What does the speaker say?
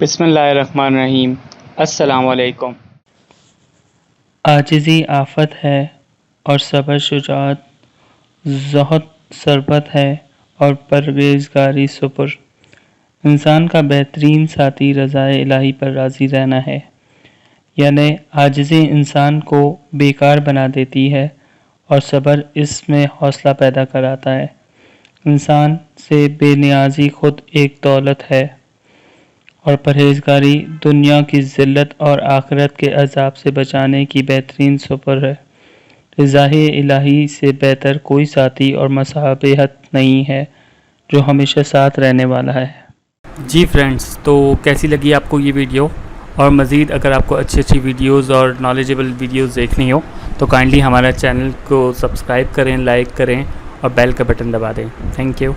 بسم اللہ الرحمن الرحیم۔ السلام علیکم۔ عاجزی آفت ہے اور صبر شجاعت، زہد ثروت ہے اور پرہیزگاری سپر۔ انسان کا بہترین ساتھی رضائے الہی پر راضی رہنا ہے، یعنی عاجزی انسان کو بیکار بنا دیتی ہے اور صبر اس میں حوصلہ پیدا کراتا ہے۔ انسان سے بے نیازی خود ایک دولت ہے اور پرہیزگاری دنیا کی ذلت اور آخرت کے عذاب سے بچانے کی بہترین سپر ہے۔ رضائے الہی سے بہتر کوئی ساتھی اور مصاحبت نہیں ہے جو ہمیشہ ساتھ رہنے والا ہے۔ جی فرینڈز، تو کیسی لگی آپ کو یہ ویڈیو؟ اور مزید اگر آپ کو اچھی ویڈیوز اور نالجیبل ویڈیوز دیکھنی ہو تو کائنڈلی ہمارا چینل کو سبسکرائب کریں، لائک کریں اور بیل کا بٹن دبا دیں۔ Thank you.